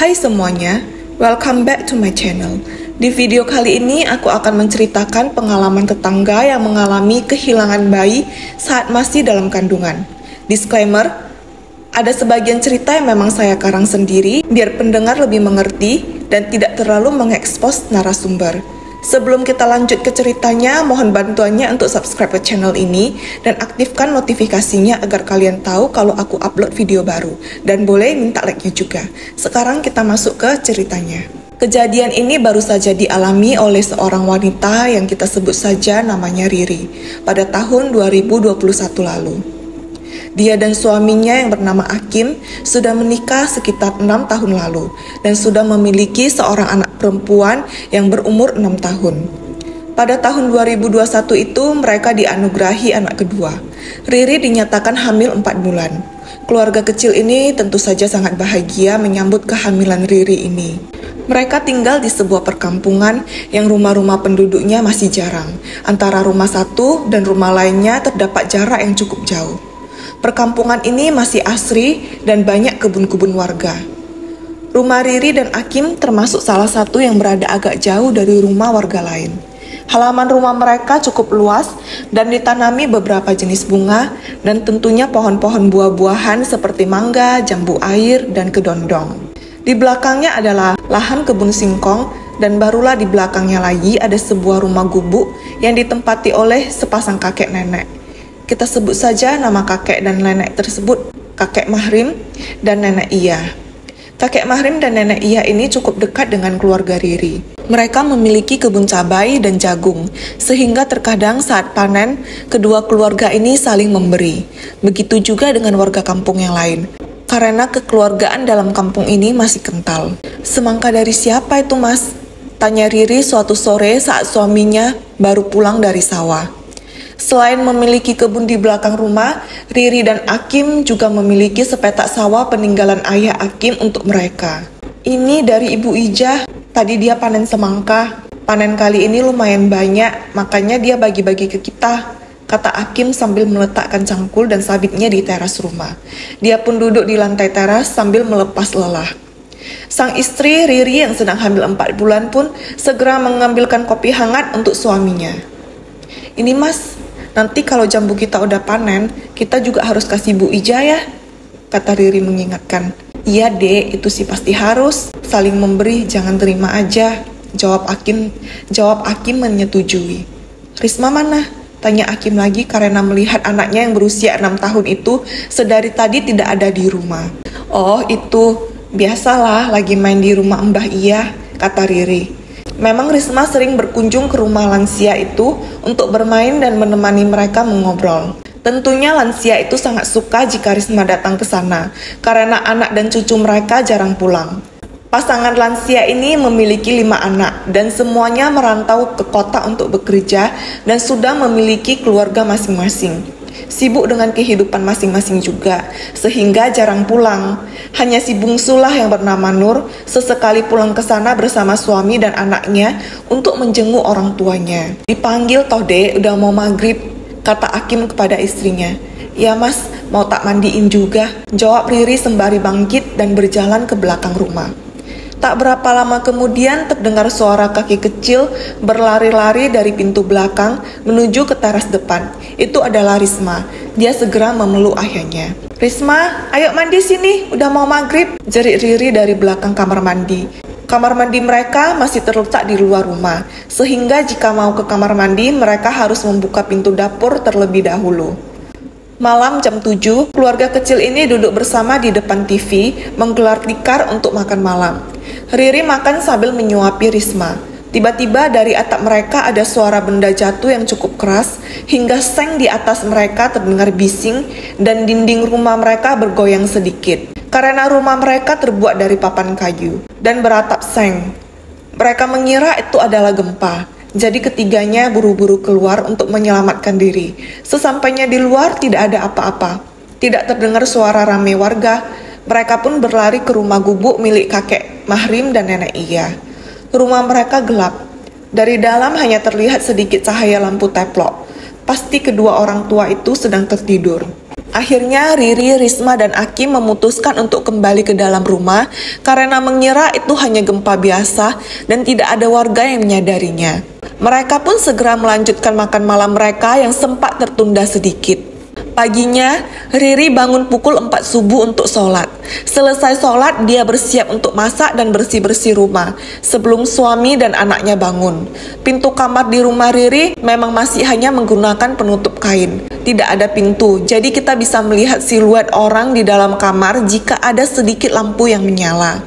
Hai semuanya, welcome back to my channel. Di video kali ini aku akan menceritakan pengalaman tetangga yang mengalami kehilangan bayi saat masih dalam kandungan. Disclaimer, ada sebagian cerita yang memang saya karang sendiri biar pendengar lebih mengerti dan tidak terlalu mengekspos narasumber. Sebelum kita lanjut ke ceritanya, mohon bantuannya untuk subscribe ke channel ini dan aktifkan notifikasinya agar kalian tahu kalau aku upload video baru. Dan boleh minta like-nya juga. Sekarang kita masuk ke ceritanya. Kejadian ini baru saja dialami oleh seorang wanita yang kita sebut saja namanya Riri pada tahun 2021 lalu. Dia dan suaminya yang bernama Akim sudah menikah sekitar 6 tahun lalu dan sudah memiliki seorang anak perempuan yang berumur 6 tahun. Pada tahun 2021 itu mereka dianugerahi anak kedua. Riri dinyatakan hamil 4 bulan. Keluarga kecil ini tentu saja sangat bahagia menyambut kehamilan Riri ini. Mereka tinggal di sebuah perkampungan yang rumah-rumah penduduknya masih jarang. Antara rumah satu dan rumah lainnya terdapat jarak yang cukup jauh. Perkampungan ini masih asri dan banyak kebun-kebun warga. Rumah Riri dan Akim termasuk salah satu yang berada agak jauh dari rumah warga lain. Halaman rumah mereka cukup luas dan ditanami beberapa jenis bunga dan tentunya pohon-pohon buah-buahan seperti mangga, jambu air, dan kedondong. Di belakangnya adalah lahan kebun singkong dan barulah di belakangnya lagi ada sebuah rumah gubuk yang ditempati oleh sepasang kakek nenek. Kita sebut saja nama kakek dan nenek tersebut kakek Mahrim dan nenek Iya. Kakek Mahrim dan nenek Iya ini cukup dekat dengan keluarga Riri. Mereka memiliki kebun cabai dan jagung, sehingga terkadang saat panen, kedua keluarga ini saling memberi. Begitu juga dengan warga kampung yang lain. Karena kekeluargaan dalam kampung ini masih kental. Semangka dari siapa itu, Mas? Tanya Riri suatu sore saat suaminya baru pulang dari sawah. Selain memiliki kebun di belakang rumah, Riri dan Akim juga memiliki sepetak sawah peninggalan ayah Akim untuk mereka. Ini dari Ibu Ijah, tadi dia panen semangka. Panen kali ini lumayan banyak, makanya dia bagi-bagi ke kita, kata Akim sambil meletakkan cangkul dan sabitnya di teras rumah. Dia pun duduk di lantai teras sambil melepas lelah. Sang istri Riri yang sedang hamil 4 bulan pun segera mengambilkan kopi hangat untuk suaminya. Ini Mas, nanti kalau jambu kita udah panen, kita juga harus kasih Bu Ija ya, kata Riri mengingatkan. Iya dek, itu sih pasti harus. Saling memberi, jangan terima aja, jawab Akim menyetujui. Risma mana? Tanya Akim lagi karena melihat anaknya yang berusia 6 tahun itu sedari tadi tidak ada di rumah. Oh itu, biasalah lagi main di rumah Mbah Iya, kata Riri. Memang Risma sering berkunjung ke rumah lansia itu untuk bermain dan menemani mereka mengobrol. Tentunya lansia itu sangat suka jika Risma datang ke sana, karena anak dan cucu mereka jarang pulang. Pasangan lansia ini memiliki 5 anak dan semuanya merantau ke kota untuk bekerja dan sudah memiliki keluarga masing-masing. Sibuk dengan kehidupan masing-masing juga, sehingga jarang pulang. Hanya si bungsulah yang bernama Nur sesekali pulang ke sana bersama suami dan anaknya untuk menjenguk orang tuanya. Dipanggil toh dek, udah mau maghrib, kata Akim kepada istrinya. Ya mas, mau tak mandiin juga, jawab Riri sembari bangkit dan berjalan ke belakang rumah. Tak berapa lama kemudian terdengar suara kaki kecil berlari-lari dari pintu belakang menuju ke teras depan. Itu adalah Risma. Dia segera memeluk ayahnya. Risma, ayo mandi sini, udah mau maghrib, jerit Riri dari belakang kamar mandi. Kamar mandi mereka masih terletak di luar rumah, sehingga jika mau ke kamar mandi mereka harus membuka pintu dapur terlebih dahulu. Malam jam 7, keluarga kecil ini duduk bersama di depan TV, menggelar tikar untuk makan malam. Riri makan sambil menyuapi Risma. Tiba-tiba dari atap mereka ada suara benda jatuh yang cukup keras, hingga seng di atas mereka terdengar bising dan dinding rumah mereka bergoyang sedikit. Karena rumah mereka terbuat dari papan kayu dan beratap seng. Mereka mengira itu adalah gempa. Jadi ketiganya buru-buru keluar untuk menyelamatkan diri. Sesampainya di luar tidak ada apa-apa. Tidak terdengar suara ramai warga. Mereka pun berlari ke rumah gubuk milik kakek Mahrim dan nenek Iya. Rumah mereka gelap. Dari dalam hanya terlihat sedikit cahaya lampu teplok. Pasti kedua orang tua itu sedang tertidur. Akhirnya Riri, Risma, dan Akim memutuskan untuk kembali ke dalam rumah karena mengira itu hanya gempa biasa dan tidak ada warga yang menyadarinya. Mereka pun segera melanjutkan makan malam mereka yang sempat tertunda sedikit. Paginya, Riri bangun pukul 4 subuh untuk sholat. Selesai sholat, dia bersiap untuk masak dan bersih-bersih rumah sebelum suami dan anaknya bangun. Pintu kamar di rumah Riri memang masih hanya menggunakan penutup kain. Tidak ada pintu, jadi kita bisa melihat siluet orang di dalam kamar jika ada sedikit lampu yang menyala.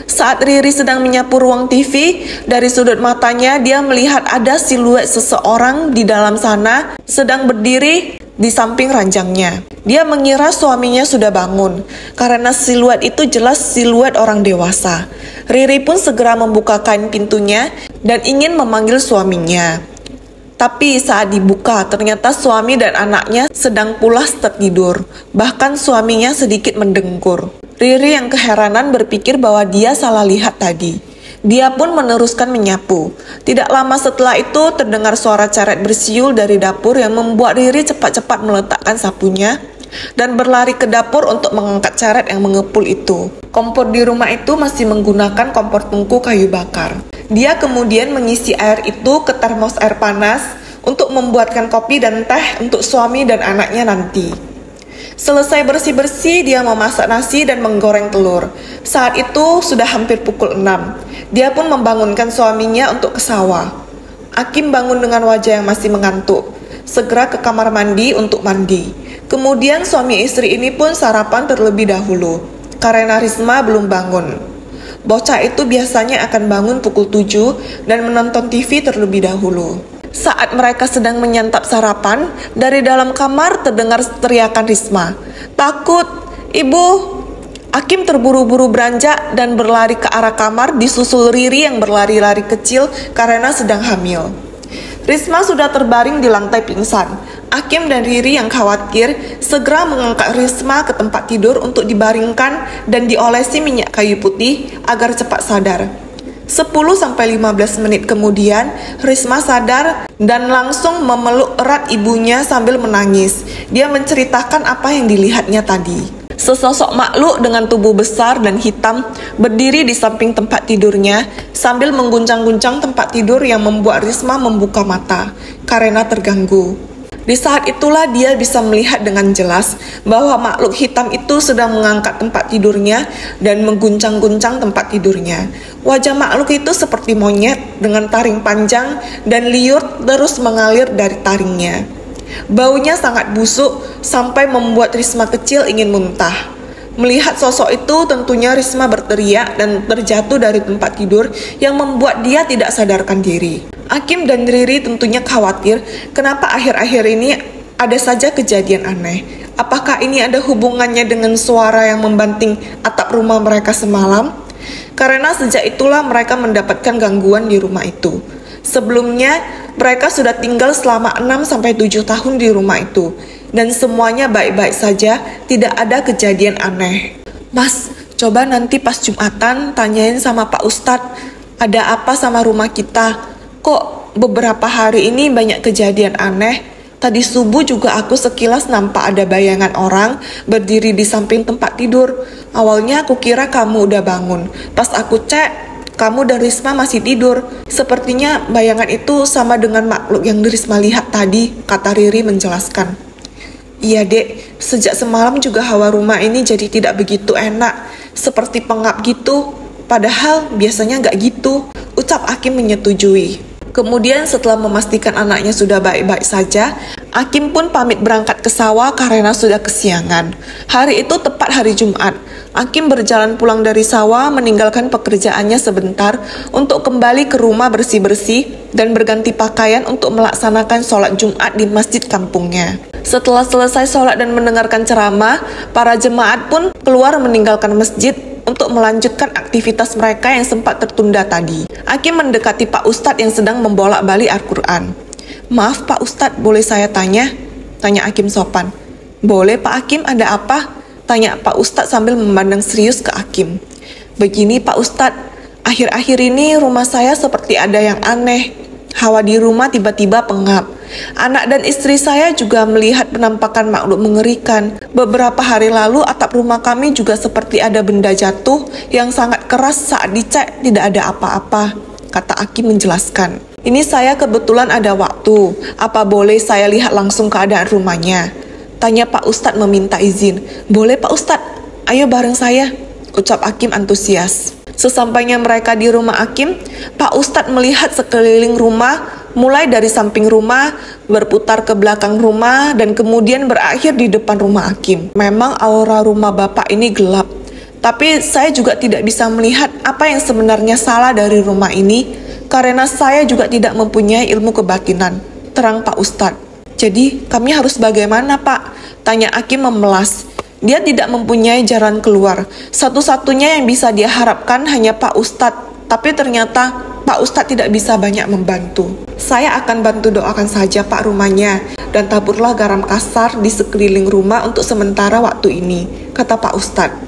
Saat Riri sedang menyapu ruang TV, dari sudut matanya dia melihat ada siluet seseorang di dalam sana sedang berdiri di samping ranjangnya. Dia mengira suaminya sudah bangun, karena siluet itu jelas siluet orang dewasa. Riri pun segera membukakan pintunya dan ingin memanggil suaminya. Tapi saat dibuka, ternyata suami dan anaknya sedang pulas tertidur. Bahkan suaminya sedikit mendengkur. Riri yang keheranan berpikir bahwa dia salah lihat tadi. Dia pun meneruskan menyapu. Tidak lama setelah itu terdengar suara ceret bersiul dari dapur yang membuat Riri cepat-cepat meletakkan sapunya dan berlari ke dapur untuk mengangkat ceret yang mengepul itu. Kompor di rumah itu masih menggunakan kompor tungku kayu bakar. Dia kemudian mengisi air itu ke termos air panas untuk membuatkan kopi dan teh untuk suami dan anaknya nanti. Selesai bersih-bersih, dia memasak nasi dan menggoreng telur. Saat itu sudah hampir pukul 6. Dia pun membangunkan suaminya untuk ke sawah. Akim bangun dengan wajah yang masih mengantuk. Segera ke kamar mandi untuk mandi. Kemudian suami istri ini pun sarapan terlebih dahulu, karena Risma belum bangun. Bocah itu biasanya akan bangun pukul 7 dan menonton TV terlebih dahulu. Saat mereka sedang menyantap sarapan, dari dalam kamar terdengar teriakan Risma. "Takut, Ibu!" Akim terburu-buru beranjak dan berlari ke arah kamar disusul Riri yang berlari-lari kecil karena sedang hamil. Risma sudah terbaring di lantai pingsan. Akim dan Riri yang khawatir segera mengangkat Risma ke tempat tidur untuk dibaringkan dan diolesi minyak kayu putih agar cepat sadar. 10-15 menit kemudian, Risma sadar dan langsung memeluk erat ibunya sambil menangis. Dia menceritakan apa yang dilihatnya tadi. Sesosok makhluk dengan tubuh besar dan hitam berdiri di samping tempat tidurnya sambil mengguncang-guncang tempat tidur yang membuat Risma membuka mata karena terganggu. Di saat itulah dia bisa melihat dengan jelas bahwa makhluk hitam itu sedang mengangkat tempat tidurnya dan mengguncang-guncang tempat tidurnya. Wajah makhluk itu seperti monyet dengan taring panjang dan liur terus mengalir dari taringnya. Baunya sangat busuk sampai membuat Risma kecil ingin muntah. Melihat sosok itu tentunya Risma berteriak dan terjatuh dari tempat tidur yang membuat dia tidak sadarkan diri. Akim dan Riri tentunya khawatir kenapa akhir-akhir ini ada saja kejadian aneh. Apakah ini ada hubungannya dengan suara yang membanting atap rumah mereka semalam? Karena sejak itulah mereka mendapatkan gangguan di rumah itu. Sebelumnya, mereka sudah tinggal selama 6-7 tahun di rumah itu. Dan semuanya baik-baik saja, tidak ada kejadian aneh. "Mas, coba nanti pas Jumatan tanyain sama Pak Ustadz, ada apa sama rumah kita? Kok beberapa hari ini banyak kejadian aneh? Tadi subuh juga aku sekilas nampak ada bayangan orang berdiri di samping tempat tidur. Awalnya aku kira kamu udah bangun. Pas aku cek, kamu dan Risma masih tidur. Sepertinya bayangan itu sama dengan makhluk yang Risma lihat tadi," kata Riri menjelaskan. "Iya dek, sejak semalam juga hawa rumah ini jadi tidak begitu enak. Seperti pengap gitu. Padahal biasanya nggak gitu," ucap Akim menyetujui. Kemudian setelah memastikan anaknya sudah baik-baik saja, Akim pun pamit berangkat ke sawah karena sudah kesiangan. Hari itu tepat hari Jumat. Akim berjalan pulang dari sawah meninggalkan pekerjaannya sebentar untuk kembali ke rumah bersih-bersih dan berganti pakaian untuk melaksanakan sholat Jumat di masjid kampungnya. Setelah selesai sholat dan mendengarkan ceramah, para jemaat pun keluar meninggalkan masjid untuk melanjutkan aktivitas mereka yang sempat tertunda tadi. Akim mendekati Pak Ustadz yang sedang membolak-balik Al-Quran. "Maaf Pak Ustadz, boleh saya tanya?" tanya Akim sopan. "Boleh Pak Akim, ada apa?" tanya Pak Ustadz sambil memandang serius ke Akim. "Begini Pak Ustadz, akhir-akhir ini rumah saya seperti ada yang aneh. Hawa di rumah tiba-tiba pengap. Anak dan istri saya juga melihat penampakan makhluk mengerikan. Beberapa hari lalu atap rumah kami juga seperti ada benda jatuh yang sangat keras. Saat dicek tidak ada apa-apa, kata Akim menjelaskan. Ini saya kebetulan ada waktu. Apa boleh saya lihat langsung keadaan rumahnya? Tanya Pak Ustadz meminta izin. Boleh Pak Ustadz, ayo bareng saya, ucap Akim antusias. Sesampainya mereka di rumah Akim, Pak Ustadz melihat sekeliling rumah, mulai dari samping rumah, berputar ke belakang rumah, dan kemudian berakhir di depan rumah Akim. Memang aura rumah Bapak ini gelap, tapi saya juga tidak bisa melihat apa yang sebenarnya salah dari rumah ini, karena saya juga tidak mempunyai ilmu kebatinan, terang Pak Ustadz. Jadi kami harus bagaimana Pak? Tanya Akim memelas. Dia tidak mempunyai jalan keluar. Satu-satunya yang bisa dia harapkan hanya Pak Ustadz. Tapi ternyata Pak Ustadz tidak bisa banyak membantu. Saya akan bantu doakan saja Pak rumahnya. Dan taburlah garam kasar di sekeliling rumah untuk sementara waktu ini, kata Pak Ustadz.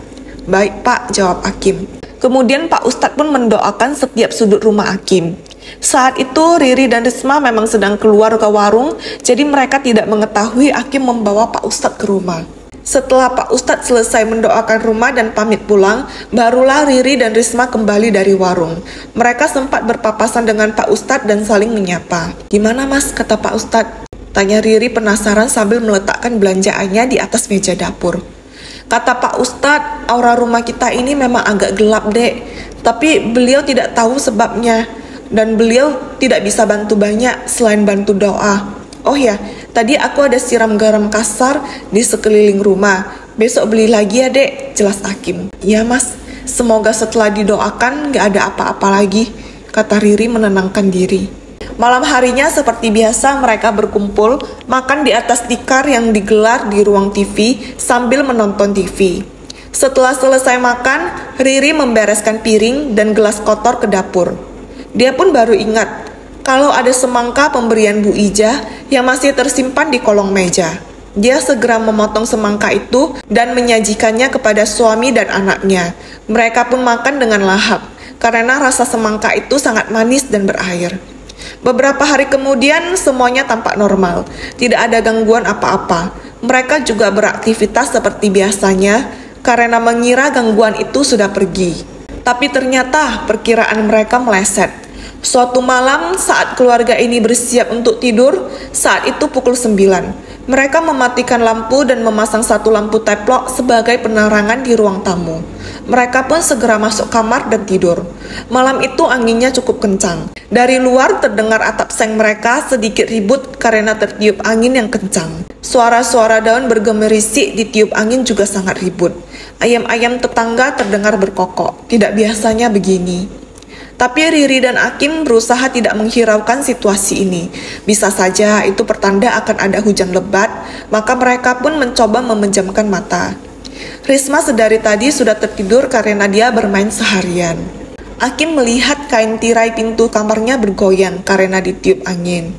Baik Pak, jawab Akim. Kemudian Pak Ustadz pun mendoakan setiap sudut rumah Akim. Saat itu Riri dan Risma memang sedang keluar ke warung. Jadi mereka tidak mengetahui Akim membawa Pak Ustadz ke rumah. Setelah Pak Ustadz selesai mendoakan rumah dan pamit pulang, barulah Riri dan Risma kembali dari warung. Mereka sempat berpapasan dengan Pak Ustadz dan saling menyapa. Gimana Mas, kata Pak Ustadz? Tanya Riri penasaran sambil meletakkan belanjaannya di atas meja dapur. Kata Pak Ustadz, aura rumah kita ini memang agak gelap dek, tapi beliau tidak tahu sebabnya. Dan beliau tidak bisa bantu banyak selain bantu doa. Oh ya, tadi aku ada siram garam kasar di sekeliling rumah. Besok beli lagi ya dek, jelas Akim. Iya mas, semoga setelah didoakan gak ada apa-apa lagi, kata Riri menenangkan diri. Malam harinya seperti biasa mereka berkumpul, makan di atas tikar yang digelar di ruang TV sambil menonton TV. Setelah selesai makan, Riri membereskan piring dan gelas kotor ke dapur. Dia pun baru ingat kalau ada semangka pemberian Bu Ijah yang masih tersimpan di kolong meja. Dia segera memotong semangka itu dan menyajikannya kepada suami dan anaknya. Mereka pun makan dengan lahap, karena rasa semangka itu sangat manis dan berair. Beberapa hari kemudian semuanya tampak normal, tidak ada gangguan apa-apa. Mereka juga beraktivitas seperti biasanya, karena mengira gangguan itu sudah pergi. Tapi ternyata perkiraan mereka meleset. Suatu malam saat keluarga ini bersiap untuk tidur, saat itu pukul 9. Mereka mematikan lampu dan memasang satu lampu teplok sebagai penerangan di ruang tamu. Mereka pun segera masuk kamar dan tidur. Malam itu anginnya cukup kencang. Dari luar terdengar atap seng mereka sedikit ribut karena tertiup angin yang kencang. Suara-suara daun bergemerisik ditiup angin juga sangat ribut. Ayam-ayam tetangga terdengar berkokok. Tidak biasanya begini. Tapi Riri dan Akim berusaha tidak menghiraukan situasi ini. Bisa saja itu pertanda akan ada hujan lebat, maka mereka pun mencoba memejamkan mata. Risma sedari tadi sudah tertidur karena dia bermain seharian. Akim melihat kain tirai pintu kamarnya bergoyang karena ditiup angin.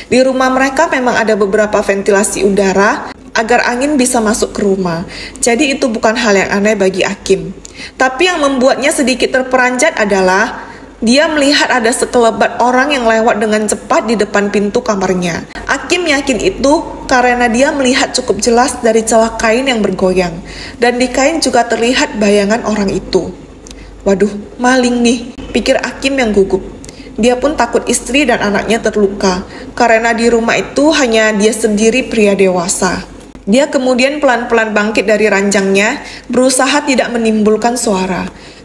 Di rumah mereka memang ada beberapa ventilasi udara agar angin bisa masuk ke rumah. Jadi itu bukan hal yang aneh bagi Akim. Tapi yang membuatnya sedikit terperanjat adalah dia melihat ada sekelebat orang yang lewat dengan cepat di depan pintu kamarnya. Akim yakin itu karena dia melihat cukup jelas dari celah kain yang bergoyang. Dan di kain juga terlihat bayangan orang itu. Waduh, maling nih, pikir Akim yang gugup. Dia pun takut istri dan anaknya terluka, karena di rumah itu hanya dia sendiri pria dewasa. Dia kemudian pelan-pelan bangkit dari ranjangnya, berusaha tidak menimbulkan suara.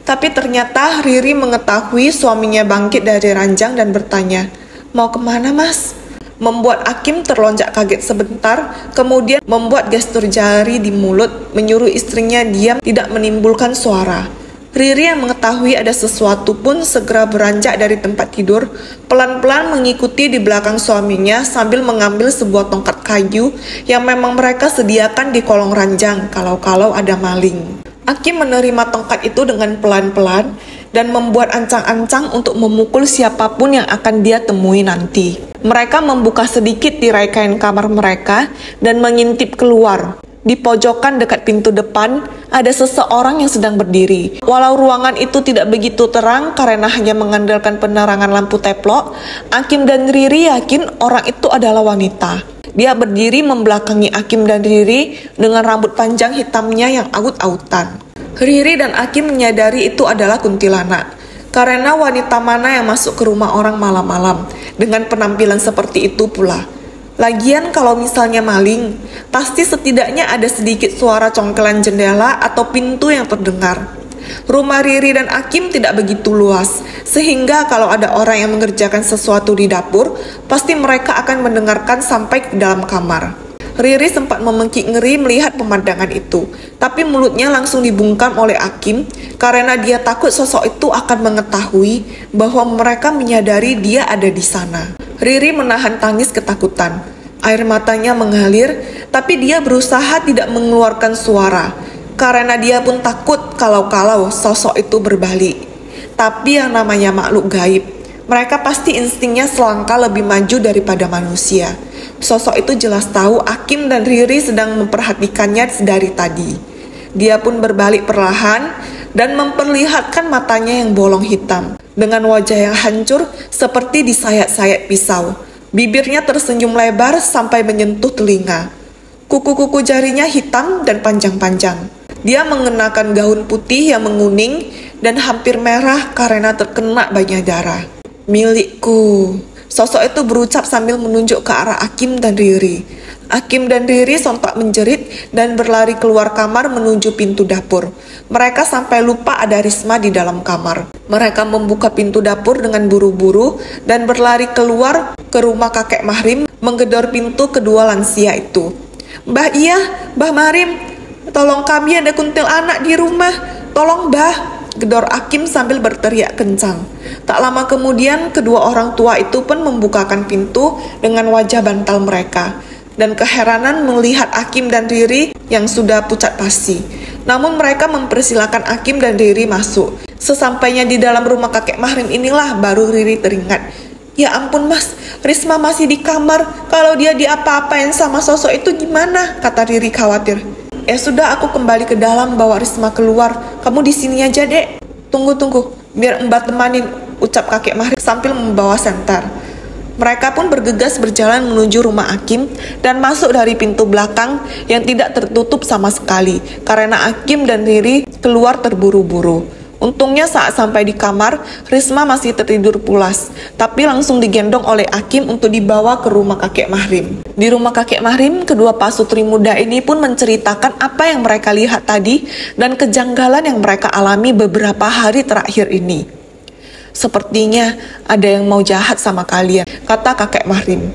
Tapi ternyata Riri mengetahui suaminya bangkit dari ranjang dan bertanya, "Mau kemana mas?" Membuat Akim terlonjak kaget sebentar, kemudian membuat gestur jari di mulut, menyuruh istrinya diam tidak menimbulkan suara. Riri yang mengetahui ada sesuatu pun segera beranjak dari tempat tidur, pelan-pelan mengikuti di belakang suaminya sambil mengambil sebuah tongkat kayu yang memang mereka sediakan di kolong ranjang kalau-kalau ada maling. Akim menerima tongkat itu dengan pelan-pelan dan membuat ancang-ancang untuk memukul siapapun yang akan dia temui nanti. Mereka membuka sedikit tirai kain kamar mereka dan mengintip keluar. Di pojokan dekat pintu depan, ada seseorang yang sedang berdiri. Walau ruangan itu tidak begitu terang karena hanya mengandalkan penerangan lampu teplok, Akim dan Riri yakin orang itu adalah wanita. Dia berdiri membelakangi Akim dan Riri dengan rambut panjang hitamnya yang aut-autan. Riri dan Akim menyadari itu adalah kuntilanak. Karena wanita mana yang masuk ke rumah orang malam-malam dengan penampilan seperti itu pula. Lagian kalau misalnya maling, pasti setidaknya ada sedikit suara congkelan jendela atau pintu yang terdengar. Rumah Riri dan Akim tidak begitu luas, sehingga kalau ada orang yang mengerjakan sesuatu di dapur, pasti mereka akan mendengarkan sampai ke dalam kamar. Riri sempat memengkik ngeri melihat pemandangan itu, tapi mulutnya langsung dibungkam oleh Akim karena dia takut sosok itu akan mengetahui bahwa mereka menyadari dia ada di sana. Riri menahan tangis ketakutan. Air matanya mengalir, tapi dia berusaha tidak mengeluarkan suara, karena dia pun takut kalau sosok itu berbalik. Tapi yang namanya makhluk gaib, mereka pasti instingnya selangkah lebih maju daripada manusia. Sosok itu jelas tahu Akim dan Riri sedang memperhatikannya dari tadi. Dia pun berbalik perlahan dan memperlihatkan matanya yang bolong hitam, dengan wajah yang hancur seperti disayat-sayat pisau. Bibirnya tersenyum lebar sampai menyentuh telinga. Kuku-kuku jarinya hitam dan panjang-panjang. Dia mengenakan gaun putih yang menguning dan hampir merah karena terkena banyak darah. Milikku. Sosok itu berucap sambil menunjuk ke arah Akim dan Riri. Akim dan Riri sontak menjerit dan berlari keluar kamar menuju pintu dapur. Mereka sampai lupa ada Risma di dalam kamar. Mereka membuka pintu dapur dengan buru-buru dan berlari keluar ke rumah kakek Mahrim, menggedor pintu kedua lansia itu. Mbah iya, Mbah Mahrim, tolong kami ada kuntil anak di rumah, tolong Mbah, gedor Akim sambil berteriak kencang. Tak lama kemudian kedua orang tua itu pun membukakan pintu dengan wajah bantal mereka dan keheranan melihat Akim dan Riri yang sudah pucat pasi. Namun mereka mempersilahkan Akim dan Riri masuk. Sesampainya di dalam rumah kakek Mahrim inilah baru Riri teringat. Ya ampun mas, Risma masih di kamar. Kalau dia diapa-apain sama sosok itu gimana? Kata Riri khawatir. Ya sudah, aku kembali ke dalam bawa Risma keluar. Kamu di sini aja dek. Tunggu, biar Mbak temanin, ucap kakek Mahrim sambil membawa senter. Mereka pun bergegas berjalan menuju rumah Akim dan masuk dari pintu belakang yang tidak tertutup sama sekali karena Akim dan Riri keluar terburu-buru. Untungnya saat sampai di kamar, Risma masih tertidur pulas, tapi langsung digendong oleh Akim untuk dibawa ke rumah kakek Mahrim. Di rumah kakek Mahrim, kedua pasutri muda ini pun menceritakan apa yang mereka lihat tadi dan kejanggalan yang mereka alami beberapa hari terakhir ini. Sepertinya ada yang mau jahat sama kalian, kata kakek Mahrim.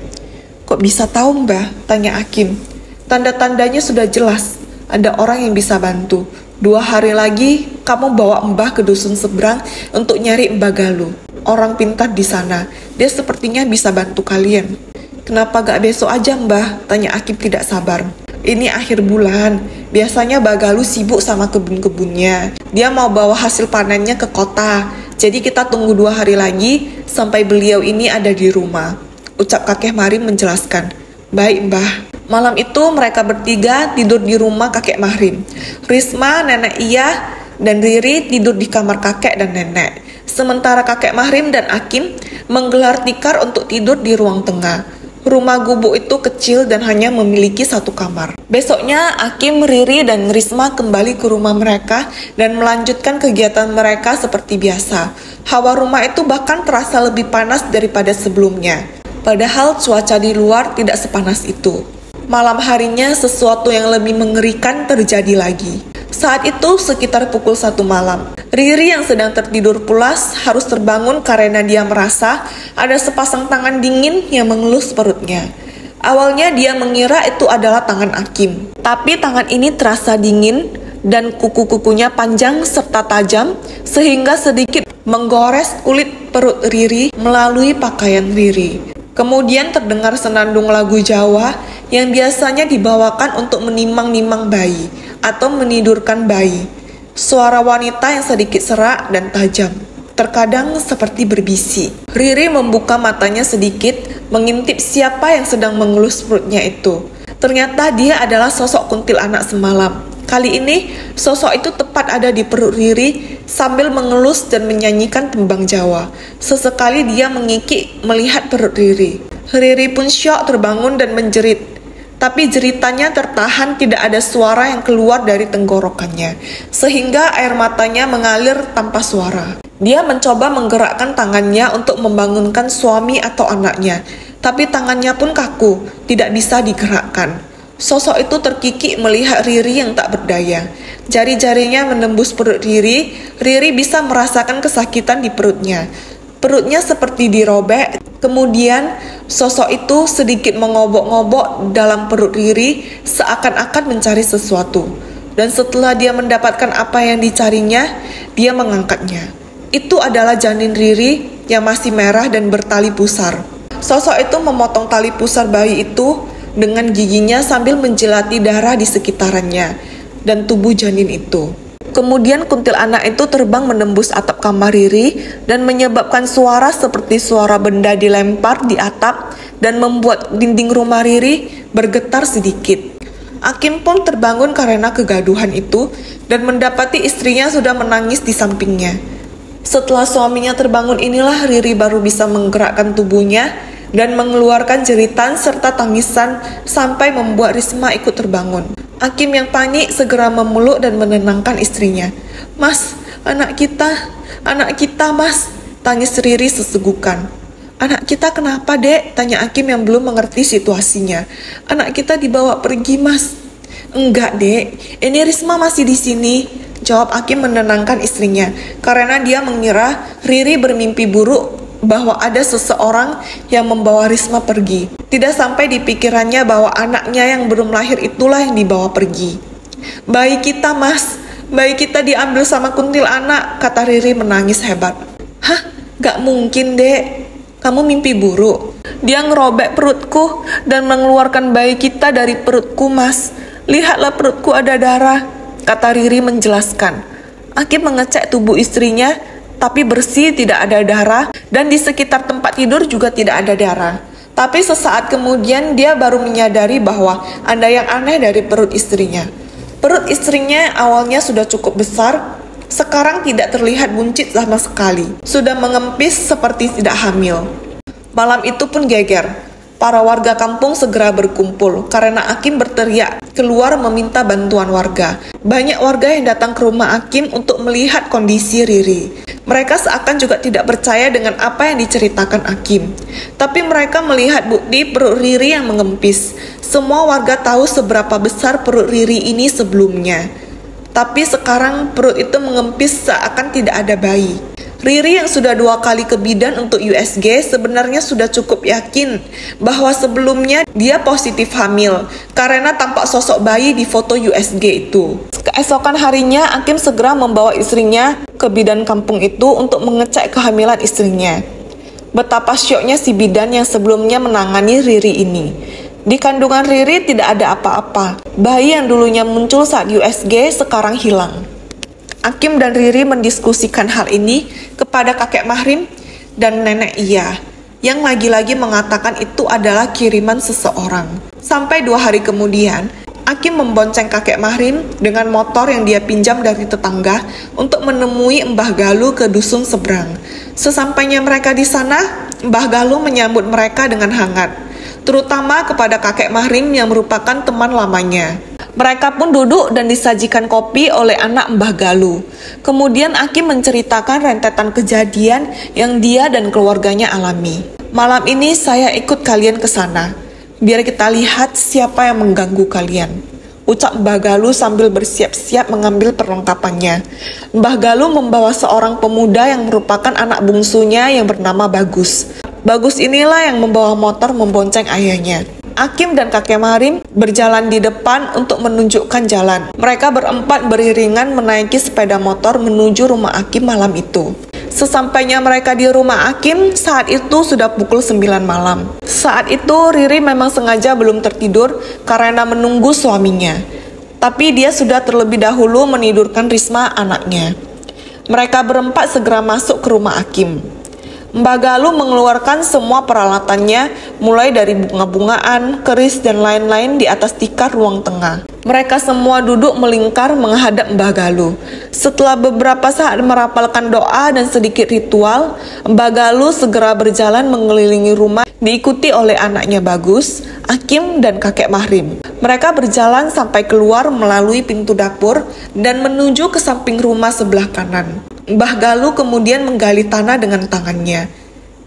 Kok bisa tahu mbah? Tanya Akim. Tanda-tandanya sudah jelas, ada orang yang bisa bantu. 2 hari lagi kamu bawa mbah ke dusun seberang untuk nyari Mbah Galuh. Orang pintar di sana, dia sepertinya bisa bantu kalian. Kenapa gak besok aja mbah? Tanya Akim tidak sabar. Ini akhir bulan, biasanya Mbah Galuh sibuk sama kebun-kebunnya. Dia mau bawa hasil panennya ke kota. Jadi kita tunggu 2 hari lagi sampai beliau ini ada di rumah, ucap kakek Mahrim menjelaskan. Baik mbah. Malam itu mereka bertiga tidur di rumah kakek Mahrim. Risma, nenek Iya, dan Riri tidur di kamar kakek dan nenek. Sementara kakek Mahrim dan Akim menggelar tikar untuk tidur di ruang tengah. Rumah gubuk itu kecil dan hanya memiliki 1 kamar. Besoknya Akim, Riri, dan Risma kembali ke rumah mereka dan melanjutkan kegiatan mereka seperti biasa. Hawa rumah itu bahkan terasa lebih panas daripada sebelumnya. Padahal cuaca di luar tidak sepanas itu. Malam harinya sesuatu yang lebih mengerikan terjadi lagi. Saat itu sekitar pukul 1 malam. Riri yang sedang tertidur pulas harus terbangun karena dia merasa ada sepasang tangan dingin yang mengelus perutnya. Awalnya dia mengira itu adalah tangan Akim. Tapi tangan ini terasa dingin dan kuku-kukunya panjang serta tajam sehingga sedikit menggores kulit perut Riri melalui pakaian Riri. Kemudian terdengar senandung lagu Jawa yang biasanya dibawakan untuk menimang-nimang bayi atau menidurkan bayi. Suara wanita yang sedikit serak dan tajam, terkadang seperti berbisik. Riri membuka matanya sedikit, mengintip siapa yang sedang mengelus perutnya itu. Ternyata dia adalah sosok kuntilanak semalam. Kali ini, sosok itu tepat ada di perut Riri sambil mengelus dan menyanyikan tembang Jawa. Sesekali dia mengikik melihat perut Riri. Riri pun syok terbangun dan menjerit. Tapi jeritannya tertahan, tidak ada suara yang keluar dari tenggorokannya, sehingga air matanya mengalir tanpa suara. Dia mencoba menggerakkan tangannya untuk membangunkan suami atau anaknya, tapi tangannya pun kaku, tidak bisa digerakkan. Sosok itu terkikik melihat Riri yang tak berdaya. Jari-jarinya menembus perut Riri. Riri bisa merasakan kesakitan di perutnya. Perutnya seperti dirobek. Kemudian sosok itu sedikit mengobok-ngobok dalam perut Riri seakan-akan mencari sesuatu. Dan setelah dia mendapatkan apa yang dicarinya, dia mengangkatnya. Itu adalah janin Riri yang masih merah dan bertali pusar. Sosok itu memotong tali pusar bayi itu dengan giginya sambil menjilati darah di sekitarannya dan tubuh janin itu. Kemudian kuntilanak itu terbang menembus atap kamar Riri dan menyebabkan suara seperti suara benda dilempar di atap dan membuat dinding rumah Riri bergetar sedikit. Akim pun terbangun karena kegaduhan itu dan mendapati istrinya sudah menangis di sampingnya. Setelah suaminya terbangun inilah Riri baru bisa menggerakkan tubuhnya dan mengeluarkan jeritan serta tangisan sampai membuat Risma ikut terbangun. Akim yang panik segera memeluk dan menenangkan istrinya. "Mas, anak kita mas," tangis Riri sesegukan. "Anak kita kenapa, Dek?" tanya Akim yang belum mengerti situasinya. "Anak kita dibawa pergi, Mas." "Enggak, Dek, ini Risma masih di sini," jawab Akim menenangkan istrinya, karena dia mengira Riri bermimpi buruk bahwa ada seseorang yang membawa Risma pergi. Tidak sampai di pikirannya bahwa anaknya yang belum lahir itulah yang dibawa pergi. "Bayi kita, Mas, bayi kita diambil sama kuntilanak," kata Riri menangis hebat. "Hah? Gak mungkin, Dek. Kamu mimpi buruk. Dia ngerobek perutku dan mengeluarkan bayi kita dari perutku, Mas. Lihatlah perutku ada darah," kata Riri menjelaskan. Akim mengecek tubuh istrinya, tapi bersih, tidak ada darah, dan di sekitar tempat tidur juga tidak ada darah. Tapi sesaat kemudian dia baru menyadari bahwa ada yang aneh dari perut istrinya. Perut istrinya awalnya sudah cukup besar, sekarang tidak terlihat buncit sama sekali. Sudah mengempis seperti tidak hamil. Malam itu pun geger. Para warga kampung segera berkumpul karena Akim berteriak keluar meminta bantuan warga. Banyak warga yang datang ke rumah Akim untuk melihat kondisi Riri. Mereka seakan juga tidak percaya dengan apa yang diceritakan Akim. Tapi mereka melihat bukti perut Riri yang mengempis. Semua warga tahu seberapa besar perut Riri ini sebelumnya. Tapi sekarang perut itu mengempis seakan tidak ada bayi. Riri yang sudah 2 kali ke bidan untuk USG sebenarnya sudah cukup yakin bahwa sebelumnya dia positif hamil karena tampak sosok bayi di foto USG itu. Keesokan harinya, Akim segera membawa istrinya ke bidan kampung itu untuk mengecek kehamilan istrinya. Betapa syoknya si bidan yang sebelumnya menangani Riri ini. Di kandungan Riri tidak ada apa-apa. Bayi yang dulunya muncul saat USG sekarang hilang. Akim dan Riri mendiskusikan hal ini kepada kakek Mahrim dan nenek Iya, yang lagi-lagi mengatakan itu adalah kiriman seseorang. Sampai 2 hari kemudian, Akim membonceng kakek Mahrim dengan motor yang dia pinjam dari tetangga untuk menemui Mbah Galuh ke dusun seberang. Sesampainya mereka di sana, Mbah Galuh menyambut mereka dengan hangat, terutama kepada kakek Mahrim yang merupakan teman lamanya. Mereka pun duduk dan disajikan kopi oleh anak Mbah Galuh. Kemudian Akim menceritakan rentetan kejadian yang dia dan keluarganya alami. "Malam ini saya ikut kalian ke sana. Biar kita lihat siapa yang mengganggu kalian," ucap Mbah Galuh sambil bersiap-siap mengambil perlengkapannya. Mbah Galuh membawa seorang pemuda yang merupakan anak bungsunya yang bernama Bagus. Bagus inilah yang membawa motor membonceng ayahnya. Akim dan kakek Mahrim berjalan di depan untuk menunjukkan jalan. Mereka berempat beriringan menaiki sepeda motor menuju rumah Akim malam itu. Sesampainya mereka di rumah Akim, saat itu sudah pukul 9 malam. Saat itu Riri memang sengaja belum tertidur karena menunggu suaminya. Tapi dia sudah terlebih dahulu menidurkan Risma, anaknya. Mereka berempat segera masuk ke rumah Akim. Mbah Galuh mengeluarkan semua peralatannya, mulai dari bunga-bungaan, keris, dan lain-lain di atas tikar ruang tengah. Mereka semua duduk melingkar menghadap Mbah Galuh. Setelah beberapa saat merapalkan doa dan sedikit ritual, Mbah Galuh segera berjalan mengelilingi rumah, diikuti oleh anaknya Bagus, Akim, dan kakek Mahrim. Mereka berjalan sampai keluar melalui pintu dapur dan menuju ke samping rumah sebelah kanan. Mbah Galuh kemudian menggali tanah dengan tangannya.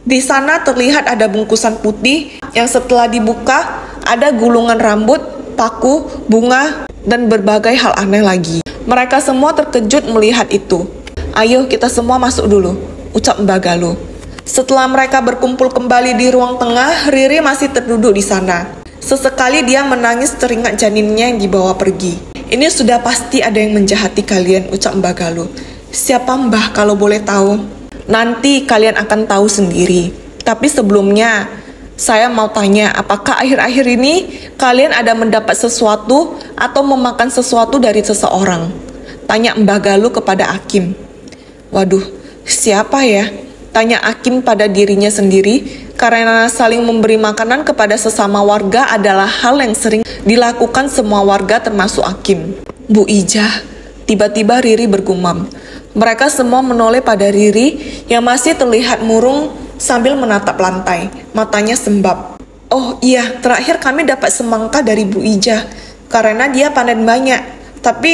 Di sana terlihat ada bungkusan putih yang setelah dibuka ada gulungan rambut, paku, bunga, dan berbagai hal aneh lagi. Mereka semua terkejut melihat itu. "Ayo kita semua masuk dulu," ucap Mbah Galuh. Setelah mereka berkumpul kembali di ruang tengah, Riri masih terduduk di sana. Sesekali dia menangis teringat janinnya yang dibawa pergi. "Ini sudah pasti ada yang menjahati kalian," ucap Mbah Galuh. "Siapa Mbah kalau boleh tahu?" "Nanti kalian akan tahu sendiri. Tapi sebelumnya, saya mau tanya, apakah akhir-akhir ini kalian ada mendapat sesuatu atau memakan sesuatu dari seseorang?" tanya Mbah Galuh kepada Akim. "Waduh, siapa ya?" tanya Akim pada dirinya sendiri, karena saling memberi makanan kepada sesama warga adalah hal yang sering dilakukan semua warga termasuk Akim. "Bu Ijah," tiba-tiba Riri bergumam. Mereka semua menoleh pada Riri yang masih terlihat murung sambil menatap lantai, matanya sembab. "Oh iya, terakhir kami dapat semangka dari Bu Ijah, karena dia panen banyak. Tapi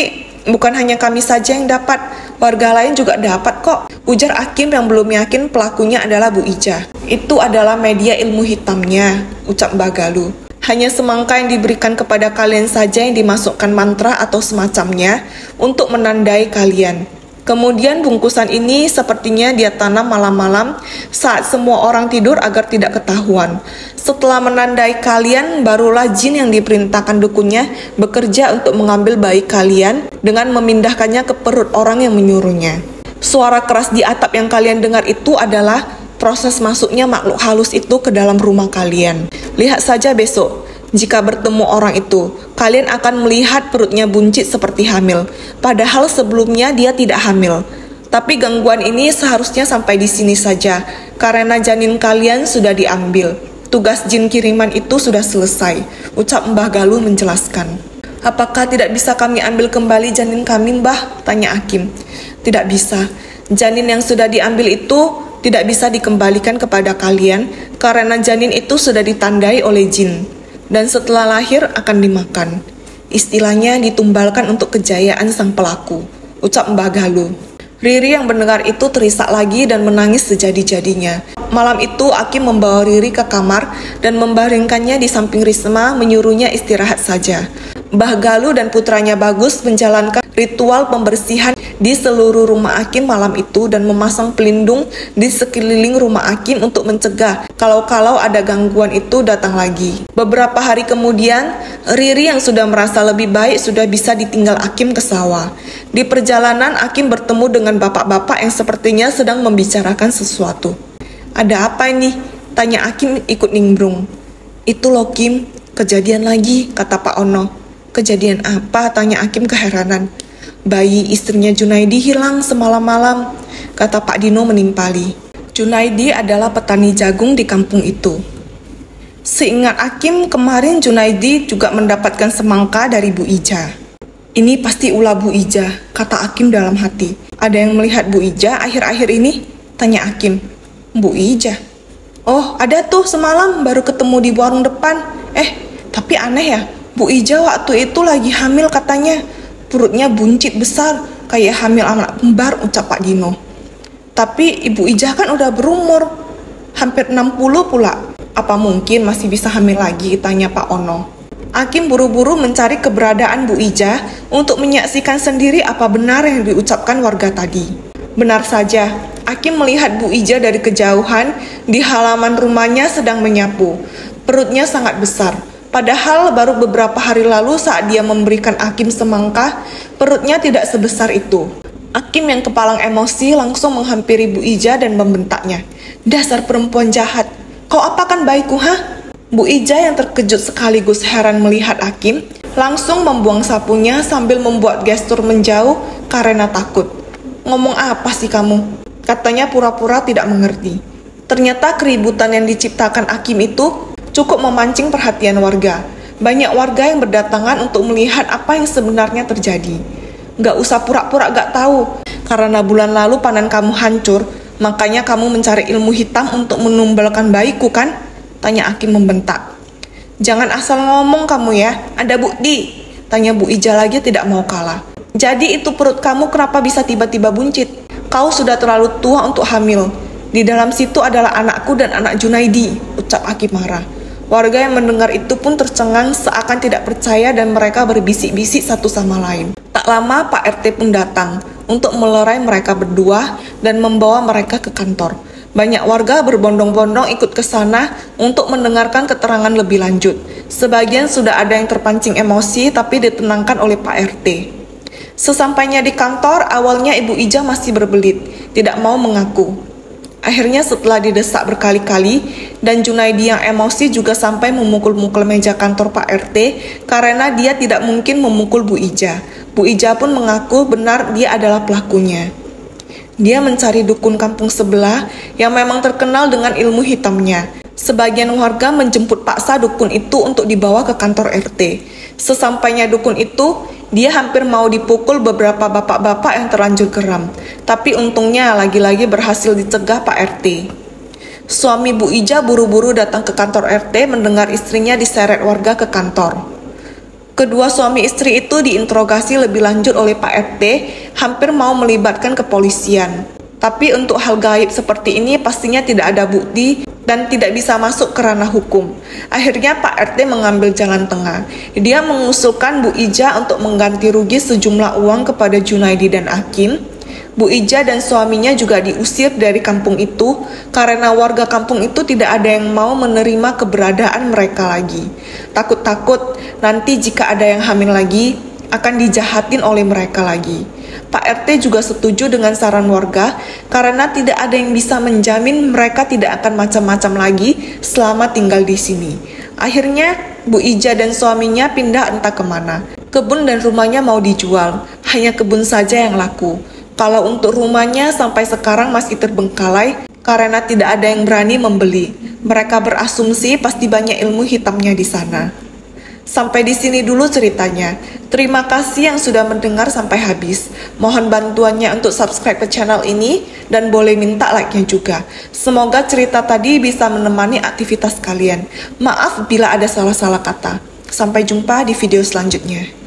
bukan hanya kami saja yang dapat, warga lain juga dapat kok," ujar Akim yang belum yakin pelakunya adalah Bu Ijah. "Itu adalah media ilmu hitamnya," ucap Mbah Galuh. "Hanya semangka yang diberikan kepada kalian saja yang dimasukkan mantra atau semacamnya untuk menandai kalian. Kemudian bungkusan ini sepertinya dia tanam malam-malam saat semua orang tidur agar tidak ketahuan. Setelah menandai kalian, barulah jin yang diperintahkan dukunnya bekerja untuk mengambil bayi kalian dengan memindahkannya ke perut orang yang menyuruhnya. Suara keras di atap yang kalian dengar itu adalah proses masuknya makhluk halus itu ke dalam rumah kalian. Lihat saja besok. Jika bertemu orang itu, kalian akan melihat perutnya buncit seperti hamil, padahal sebelumnya dia tidak hamil. Tapi gangguan ini seharusnya sampai di sini saja, karena janin kalian sudah diambil. Tugas jin kiriman itu sudah selesai," ucap Mbah Galuh menjelaskan. "Apakah tidak bisa kami ambil kembali janin kami, Mbah?" tanya Akim. "Tidak bisa. Janin yang sudah diambil itu tidak bisa dikembalikan kepada kalian, karena janin itu sudah ditandai oleh jin. Dan setelah lahir akan dimakan. Istilahnya ditumbalkan untuk kejayaan sang pelaku," ucap Mbah Galuh. Riri yang mendengar itu terisak lagi dan menangis sejadi-jadinya. Malam itu Akim membawa Riri ke kamar dan membaringkannya di samping Risma, menyuruhnya istirahat saja. Mbah Galuh dan putranya Bagus menjalankan ritual pembersihan di seluruh rumah Akim malam itu dan memasang pelindung di sekeliling rumah Akim untuk mencegah kalau ada gangguan itu datang lagi. Beberapa hari kemudian, Riri yang sudah merasa lebih baik sudah bisa ditinggal Akim ke sawah. Di perjalanan, Akim bertemu dengan bapak-bapak yang sepertinya sedang membicarakan sesuatu. "Ada apa ini?" tanya Akim ikut nimbrung. "Itu loh Kim, kejadian lagi," kata Pak Ono. "Kejadian apa?" tanya Akim keheranan. "Bayi istrinya Junaidi hilang semalam-malam," kata Pak Dino menimpali. Junaidi adalah petani jagung di kampung itu. Seingat Akim, kemarin Junaidi juga mendapatkan semangka dari Bu Ijah. "Ini pasti ulah Bu Ijah," kata Akim dalam hati. "Ada yang melihat Bu Ijah akhir-akhir ini?" tanya Akim. "Bu Ijah? Oh, ada tuh semalam baru ketemu di warung depan. Tapi aneh ya, Bu Ijah waktu itu lagi hamil katanya. Perutnya buncit besar, kayak hamil anak kembar," ucap Pak Dino. "Tapi Ibu Ijah kan udah berumur, hampir 60 pula. Apa mungkin masih bisa hamil lagi?" tanya Pak Ono. Akim buru-buru mencari keberadaan Bu Ijah untuk menyaksikan sendiri apa benar yang diucapkan warga tadi. Benar saja, Akim melihat Bu Ijah dari kejauhan di halaman rumahnya sedang menyapu. Perutnya sangat besar. Padahal baru beberapa hari lalu saat dia memberikan Akim semangka, perutnya tidak sebesar itu. Akim yang kepalang emosi langsung menghampiri Bu Ijah dan membentaknya. "Dasar perempuan jahat, kau apakan bayiku, hah?" Bu Ijah yang terkejut sekaligus heran melihat Akim, langsung membuang sapunya sambil membuat gestur menjauh karena takut. "Ngomong apa sih kamu?" katanya pura-pura tidak mengerti. Ternyata keributan yang diciptakan Hakim itu cukup memancing perhatian warga. Banyak warga yang berdatangan untuk melihat apa yang sebenarnya terjadi. Gak usah pura-pura gak tahu, karena bulan lalu panen kamu hancur, makanya kamu mencari ilmu hitam untuk menumbalkan bayiku kan? Tanya Hakim membentak. Jangan asal ngomong kamu ya, ada bukti. Tanya Bu Ija lagi tidak mau kalah. Jadi itu perut kamu kenapa bisa tiba-tiba buncit? Kau sudah terlalu tua untuk hamil. Di dalam situ adalah anakku dan anak Junaidi, ucap Hakim marah. Warga yang mendengar itu pun tercengang seakan tidak percaya dan mereka berbisik-bisik satu sama lain. Tak lama Pak RT pun datang untuk melerai mereka berdua dan membawa mereka ke kantor. Banyak warga berbondong-bondong ikut ke sana untuk mendengarkan keterangan lebih lanjut. Sebagian sudah ada yang terpancing emosi tapi ditenangkan oleh Pak RT. Sesampainya di kantor, awalnya Ibu Ija masih berbelit, tidak mau mengaku. Akhirnya setelah didesak berkali-kali dan Junaidi yang emosi juga sampai memukul-mukul meja kantor Pak RT karena dia tidak mungkin memukul Bu Ija. Bu Ija pun mengaku benar dia adalah pelakunya. Dia mencari dukun kampung sebelah yang memang terkenal dengan ilmu hitamnya. Sebagian warga menjemput paksa dukun itu untuk dibawa ke kantor RT. Sesampainya dukun itu, dia hampir mau dipukul beberapa bapak-bapak yang terlanjur geram. Tapi untungnya lagi-lagi berhasil dicegah Pak RT. Suami Bu Ija buru-buru datang ke kantor RT mendengar istrinya diseret warga ke kantor. Kedua suami istri itu diinterogasi lebih lanjut oleh Pak RT, hampir mau melibatkan kepolisian. Tapi untuk hal gaib seperti ini pastinya tidak ada bukti dan tidak bisa masuk ke ranah hukum. Akhirnya Pak RT mengambil jalan tengah. Dia mengusulkan Bu Ija untuk mengganti rugi sejumlah uang kepada Junaidi dan Hakim. Bu Ija dan suaminya juga diusir dari kampung itu karena warga kampung itu tidak ada yang mau menerima keberadaan mereka lagi. Takut-takut nanti jika ada yang hamil lagi akan dijahatin oleh mereka lagi. Pak RT juga setuju dengan saran warga karena tidak ada yang bisa menjamin mereka tidak akan macam-macam lagi selama tinggal di sini. Akhirnya Bu Ija dan suaminya pindah entah kemana. Kebun dan rumahnya mau dijual, hanya kebun saja yang laku. Kalau untuk rumahnya sampai sekarang masih terbengkalai karena tidak ada yang berani membeli. Mereka berasumsi pasti banyak ilmu hitamnya di sana. Sampai di sini dulu ceritanya. Terima kasih yang sudah mendengar sampai habis. Mohon bantuannya untuk subscribe ke channel ini dan boleh minta like-nya juga. Semoga cerita tadi bisa menemani aktivitas kalian. Maaf bila ada salah-salah kata. Sampai jumpa di video selanjutnya.